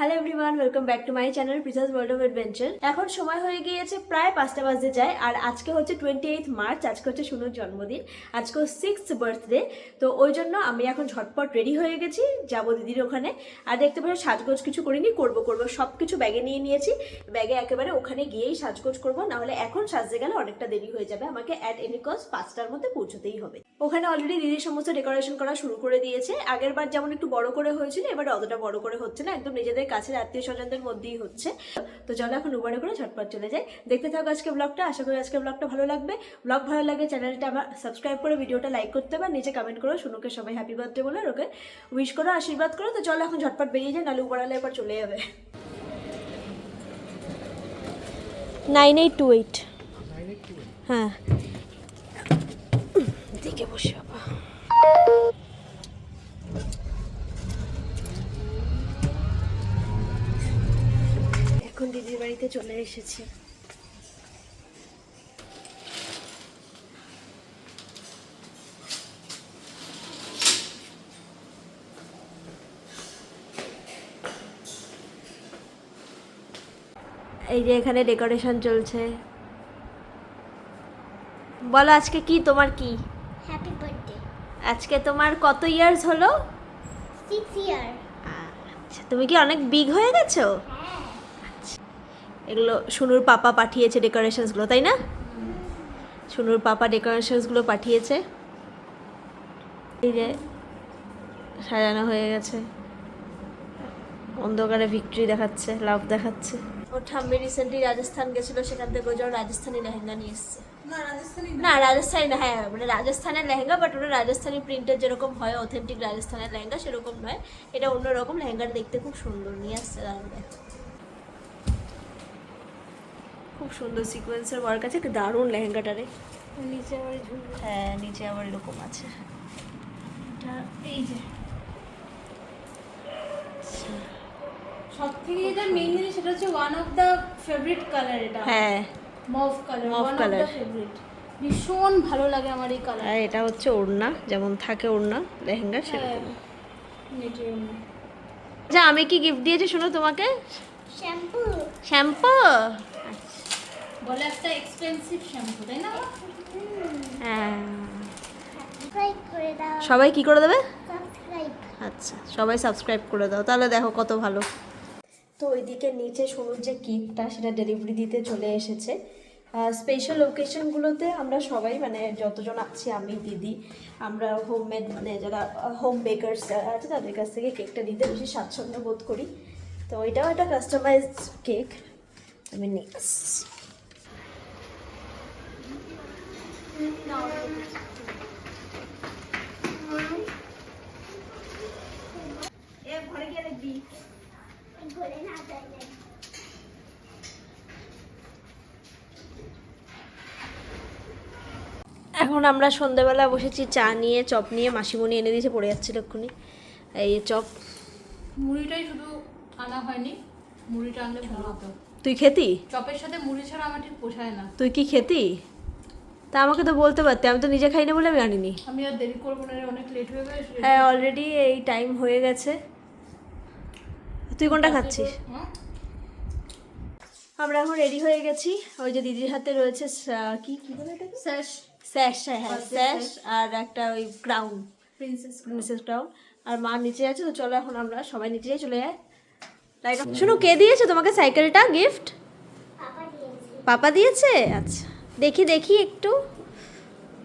Hello everyone, welcome back to my channel প্রিসাস world of adventure. এখন সময় হয়ে গিয়েছে প্রায় 5টা বাজতে যায়, আর আজকে হচ্ছে 28 মার্চ। আজকে হচ্ছে শুনুর জন্মদিন, আজকে 6th বার্থডে। তো ওই জন্য আমি এখন ঝটপট রেডি হয়ে গেছি, যাবো দিদির ওখানে। আর দেখতে পাচ্ছি সাজগোজ কিছু করিনি, করবো সব কিছু ব্যাগে নিয়ে নিয়েছি। ব্যাগে একেবারে ওখানে গিয়েই সাজগোজ করবো, নাহলে এখন সাজতে গেলে অনেকটা দেরি হয়ে যাবে। আমাকে অ্যাট এনি কস্ট 5টার মধ্যে পৌঁছতেই হবে। ওখানে অলরেডি দিদির সমস্ত ডেকোরেশন করা শুরু করে দিয়েছে। আগের বার যেমন একটু বড় করে হয়েছিল, এবার অতটা বড় করে হচ্ছে না, একদম নিজেদের কাছের আত্মীয় স্বজনদের মধ্যেই হচ্ছে। তো চলো এখন উবারে করে ঝটপট চলে যাই। দেখতে থাকো আজকে ব্লগটা, আশা করি আজকে ব্লগটা ভালো লাগবে। ব্লগ ভালো লাগে চ্যানেলটা আমার সাবস্ক্রাইব করে ভিডিওটা লাইক করতে হবে, নিচে কমেন্ট করো শুনুকে সবাই হ্যাপি বার্থডে বলে, ওকে উইশ করো, আশীর্বাদ করো। তো চলো এখন ঝটপট বেরিয়ে যাই, নাহলে উবারালে এবার চলে যাবে। 9828 হ্যাঁ, দিকে বসে বাবা। এখন দিদির বাড়িতে চলে এসেছি। এই যে এখানে ডেকোরেশন চলছে। বলো আজকে কি তোমার কি? Happy birthday. আজকে তোমার কত ইয়ার্স হলো? 6 ইয়ার। আচ্ছা, তুমি কি অনেক বিগ হয়ে গেছো? হ্যাঁ। এগুলো শুনুর পাপা পাঠিয়েছে ডেকোরেশনসগুলো, তাই না? শুনুর পাপা ডেকোরেশনসগুলো পাঠিয়েছে। এই যে সাজানো হয়ে গেছে, অন্ধকারে ভিক্টরি দেখাচ্ছে, লাভ দেখাচ্ছে। ওর ঠাম্মি রিসেন্টলি রাজস্থান গেছিলো, সেখান থেকে ওই জন্য রাজস্থানি লেহেঙ্গা নিয়ে এসছে। না রাজস্থানি না, হ্যাঁ মানে রাজস্থানের লেহেঙ্গা, বাট ওটা রাজস্থানি প্রিন্টের যেরকম হয় অথেন্টিক রাজস্থানের লেহেঙ্গা সেরকম নয়, এটা অন্যরকম। লেহেঙ্গাটা দেখতে খুব সুন্দর, নিয়ে আসছে দারুণ, খুব সুন্দর সিকোয়েন্সের ওয়ার্ক আছে, দারুণ লেহেঙ্গাটারে। নিচে আবার ঝুল। হ্যাঁ নিচে আবার এরকম আছে। এটা এই যে সব থেকে যেটা মেইন জিনিস সেটা হচ্ছে one of the favourite colour. এটা হ্যাঁ mauve colour, mauve one of colour. The favourite. ভীষণ ভালো লাগে আমার এই কালার। আর এটা হচ্ছে ওড়না, যেমন থাকে ওড়না লেহেঙ্গা সেরকম। আচ্ছা আমি কি গিফট দিয়েছি শোনো তোমাকে? শ্যাম্পু। শ্যাম্পু? বলে একটা এক্সপেন্সিভ শ্যাম্পু, তাই না? হ্যাঁ। সাবস্ক্রাইব করে দাও। সবাই কি করে দেবে? সাবস্ক্রাইব। আচ্ছা সবাই সাবস্ক্রাইব করে দাও, তাহলে দেখো কত ভালো। তো ওইদিকে নিচে শুনুর যে কেকটা সেটা ডেলিভারি দিতে চলে এসেছে। স্পেশাল ওকেশনগুলোতে আমরা সবাই মানে যতজন আছি, আমি দিদি, আমরা হোমমেড মানে যারা হোম বেকার্স যারা আছে তাদের কাছ থেকে কেকটা দিতে বেশি স্বাচ্ছন্দ্য বোধ করি। তো এটাও একটা কাস্টমাইজড কেক আমি নিয়ে আসছি। ঘরে গিয়ে দেখবি ঘরে না যাইলে। এখন আমরা সন্ধ্যাবেলা বসেছি চা নিয়ে, চপ নিয়ে। মাসিমণি এনে দিয়েছে, পড়ে যাচ্ছিল এক্ষুনি। এই চপ, মুড়িটাই শুধু আনা হয়নি, মুড়িটা আনলে ভালো হতো। তুই খেতি? চপের সাথে মুড়ি ছাড়া আমার ঠিক পোষায় না। তুই কি খেতি? তা আমাকে তো বলতে পারতে, আমি তো নিজে খাই না বলে আমি আনিনি। আমি আর দেরি করবো না, অনেক লেট হয়ে গেছে। হ্যাঁ অলরেডি এই টাইম হয়ে গেছে। তুই কোনটা খাচ্ছিস? আমরা এখন রেডি হয়ে গেছি। ওই যে দিদির হাতে রয়েছে কি কি বলে এটাকে? স্যাশ। স্যাশ, হ্যাঁ স্যাশ, আর একটা ওই ক্রাউন, প্রিন্সেস। Princess crown. আর মা নিচে আছে। তো চলো এখন আমরা সবাই নিচে চলে যাই। শোনো, কে দিয়েছে তোমাকে সাইকেলটা গিফট? পাপা দিয়েছে। পাপা দিয়েছে? আচ্ছা দেখি দেখি একটু।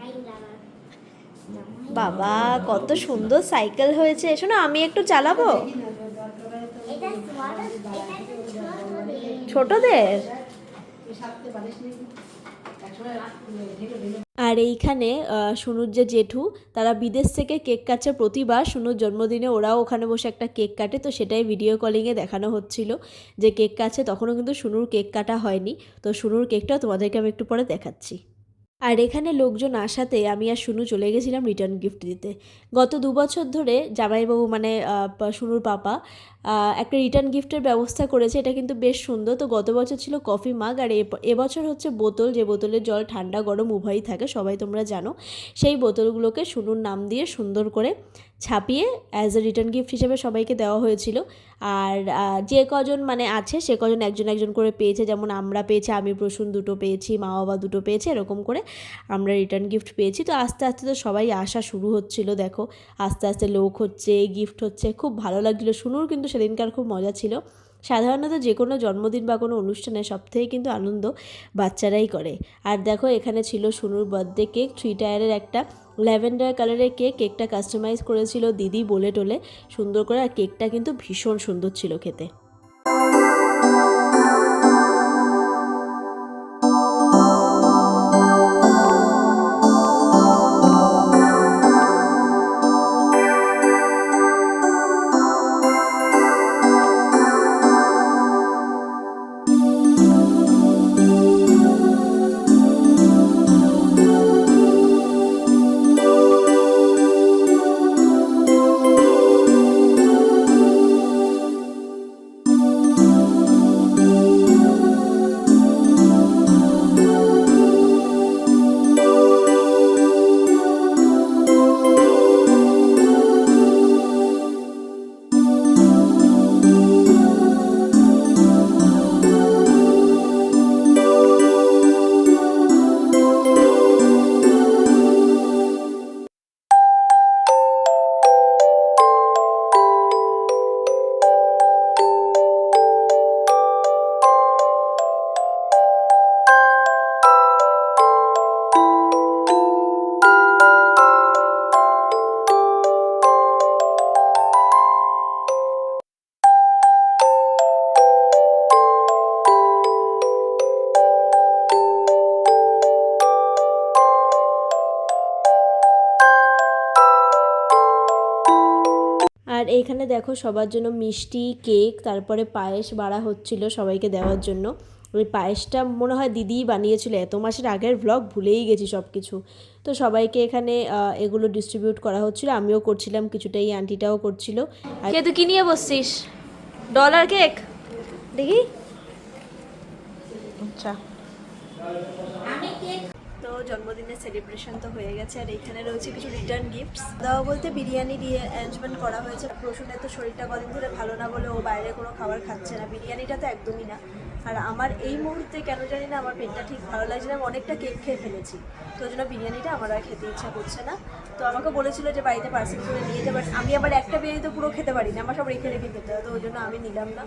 I love. বাবা কত সুন্দর সাইকেল হয়েছে। শোনো আমি একটু চালাবো। এটা স্মার্ট, এটা ছোটদের। ছোটদের? আর এইখানে শুনুর যে জেঠু, তারা বিদেশ থেকে কেক কাটছে প্রতিবার শুনুর জন্মদিনে, ওরাও ওখানে বসে একটা কেক কাটে। তো সেটাই ভিডিও কলিংয়ে দেখানো হচ্ছিল যে কেক কাটছে, তখনও কিন্তু শুনুর কেক কাটা হয়নি। তো শুনুর কেকটাও তোমাদেরকে আমি একটু পরে দেখাচ্ছি। আর এখানে লোকজন আসাতে আমি আর শুনু চলে গেছিলাম রিটার্ন গিফট দিতে। গত 2 বছর ধরে জামাইবাবু মানে শুনুর পাপা একটা রিটার্ন গিফটের ব্যবস্থা করেছে। এটা কিন্তু বেশ সুন্দর। তো গত বছর ছিল কফি মাগ, আর এবছর হচ্ছে বোতল, যে বোতলের জল ঠান্ডা গরম উভয়ই থাকে, সবাই তোমরা জানো। সেই বোতলগুলোকে শুনুর নাম দিয়ে সুন্দর করে ছাপিয়ে অ্যাজ এ রিটার্ন গিফট হিসেবে সবাইকে দেওয়া হয়েছিল। আর যে কজন মানে আছে সে কজন একজন একজন করে পেয়েছে, যেমন আমরা পেয়েছি, আমি প্রসূন দুটো পেয়েছি, মা বাবা দুটো পেয়েছে, এরকম করে আমরা রিটার্ন গিফট পেয়েছি। তো আস্তে আস্তে তো সবাই আসা শুরু হচ্ছিল, দেখো আস্তে আস্তে লোক হচ্ছে, গিফট হচ্ছে, খুব ভালো লাগছিলো। শুনুর কিন্তু সেদিনকার খুব মজা ছিল। সাধারণত যে কোনো জন্মদিন বা কোনো অনুষ্ঠানে সবথেকে কিন্তু আনন্দ বাচ্চারাই করে। আর দেখো এখানে ছিল শুনুর বার্থডে কেক, 3 টায়ারের একটা ল্যাভেন্ডার কালারের কেক। কেকটা কাস্টমাইজ করেছিল দিদি বলে টোলে সুন্দর করে, আর কেকটা কিন্তু ভীষণ সুন্দর ছিল খেতে। আর এইখানে দেখো সবার জন্য মিষ্টি, কেক, তারপরে পায়েস বাড়া হচ্ছিল সবাইকে দেওয়ার জন্য। ওই পায়েসটা মনে হয় দিদিই বানিয়েছিল, এত মাসের আগের ভ্লগ ভুলেই গেছি সব কিছু। তো সবাইকে এখানে এগুলো ডিস্ট্রিবিউট করা হচ্ছিল, আমিও করছিলাম কিছুটা, এই আন্টিটাও করছিল। আর কে তুই কি নিয়ে বসছিস? ডলার কেক দেখি। আচ্ছা, তো জন্মদিনের সেলিব্রেশন তো হয়ে গেছে, আর এখানে রয়েছে কিছু রিটার্ন গিফটস। দেওয়া বলতে বিরিয়ানি দিয়ে অ্যারেঞ্জমেন্ট করা হয়েছে। প্রসূনের তো শরীরটা কদিন ধরে ভালো না বলে ও বাইরে কোনো খাবার খাচ্ছে না, বিরিয়ানিটা তো একদমই না। আর আমার এই মুহূর্তে কেন জানি না আমার পেটটা ঠিক ভালো লাগছে না, আমি অনেকটা কেক খেয়ে ফেলেছি, তো ওই জন্য বিরিয়ানিটা আমার আর খেতে ইচ্ছা করছে না। তো আমাকে বলেছিল যে বাড়িতে পার্সেল করে নিয়ে যাবে, আমি আবার একটা বিরিয়ানি তো পুরো খেতে পারি না, আমার সব রেখে রেখে খেতে হয়, তো ওই জন্য আমি নিলাম না।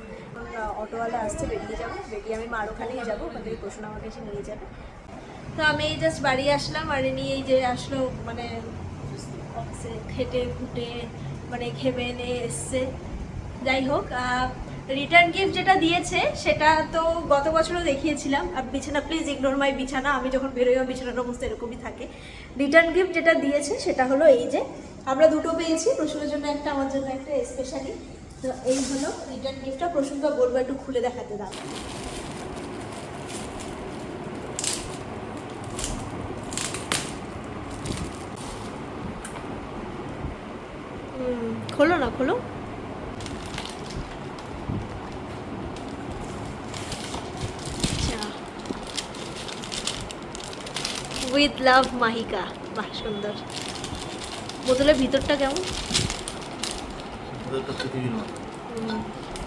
অটোওয়ালা আসছে, বেরিয়ে যাবো, বেরিয়ে আমি মার ওখানেই যাবো, ওখান থেকে প্রসূন আমাকে এসে নিয়ে যাবে। তো আমি এই জাস্ট বাড়ি আসলাম, আর নিয়ে এই যে আসলো মানে খেটে খুটে মানে খেবে এনে এসছে। যাই হোক, রিটার্ন গিফট যেটা দিয়েছে সেটা তো গত বছরও দেখিয়েছিলাম। আর বিছানা, প্লিজ ইগনোর মাই বিছানা, আমি যখন বেরোই বিছানার অবস্থা এরকমই থাকে। রিটার্ন গিফট যেটা দিয়েছে সেটা হলো এই যে, আমরা দুটো পেয়েছি, প্রসূনের জন্য একটা, আমার জন্য একটা স্পেশালি। তো এই হলো রিটার্ন গিফটটা। প্রসূনকে বলবো একটু খুলে দেখাতে দাও। খোলো না, খোলো। উইথ লাভ মাহিকা, বাহ সুন্দর। বোতলের ভিতরটা কেমন?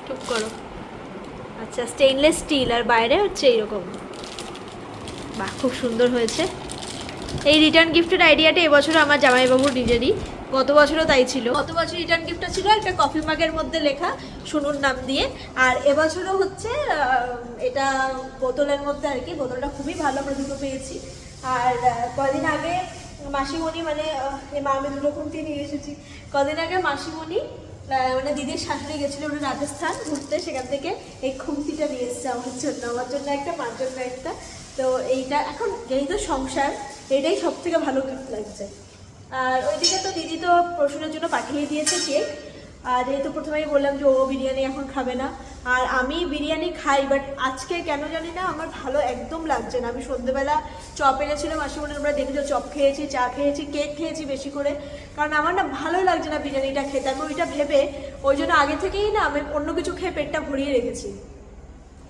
টুক করো। আচ্ছা, স্টেইনলেস স্টিল, আর বাইরে হচ্ছে এইরকম। বাহ, খুব সুন্দর হয়েছে। এই রিটার্ন গিফটের আইডিয়াটা এবছর আমার জামাইবাবুর নিজেরই, গত বছরও তাই ছিল। গত বছর রিটার্ন গিফটটা ছিল একটা কফি মাগের মধ্যে লেখা শুনুর নাম দিয়ে, আর এবছরও হচ্ছে এটা বোতলের মধ্যে আর কি। বোতলটা খুবই ভালো, আমরা দুটো পেয়েছি। আর কদিন আগে মাসিমণি, মানে মা আমি দুটো খুঁটি নিয়ে এসেছি। কদিন আগে মাসিমণি মানে দিদির শাশুড়ি গেছিলো ওটা রাজস্থান ঘুরতে, সেখান থেকে এই খুঁটিটা নিয়ে এসেছে আমার জন্য একটা, মার জন্য একটা। তো এইটা এখন যেহেতু সংসার, এটাই সব থেকে ভালো গিফট লাগছে। আর ওইদিকে তো দিদি তো প্রসূনের জন্য পাঠিয়ে দিয়েছে কেক। আর যেহেতু প্রথমেই বললাম যে ও বিরিয়ানি এখন খাবে না, আর আমি বিরিয়ানি খাই, বাট আজকে কেন জানি না আমার ভালো একদম লাগছে না। আমি সন্ধ্যেবেলা চপ এনেছিল মাসিমণি, আমরা দেখেছো চপ খেয়েছি, চা খেয়েছি, কেক খেয়েছি বেশি করে, কারণ আমার না ভালো লাগছে না বিরিয়ানিটা খেতে। আমি ওইটা ভেবে ওই জন্য আগে থেকেই না আমি অন্য কিছু খেয়ে পেটটা ভরিয়ে রেখেছি,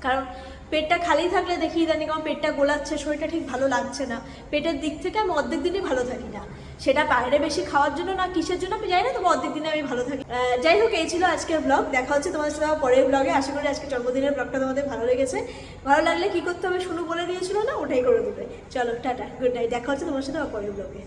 কারণ পেটটা খালি থাকলে দেখি ইদানিং আমার পেটটা গোলাচ্ছে, শরীরটা ঠিক ভালো লাগছে না। পেটের দিক থেকে আমি অর্ধেক দিনই ভালো থাকি না, সেটা বাইরে বেশি খাওয়ার জন্য না কিসের জন্য আমি জানি না, তবে অর্ধেক দিনে আমি ভালো থাকি। যাই হোক, এই ছিল আজকের ব্লগ। দেখা হচ্ছে তোমাদের সাথে আমার পরের ব্লগে। আশা করি আজকে জন্মদিনের ব্লগটা তোমাদের ভালো লেগেছে। ভালো লাগলে কি করতে হবে শুনু বলে দিয়েছিল না, ওটাই করে দেবে। চলো টাটা, গুড নাইট, দেখা হচ্ছে তোমার সাথে আমার পরের ব্লগে।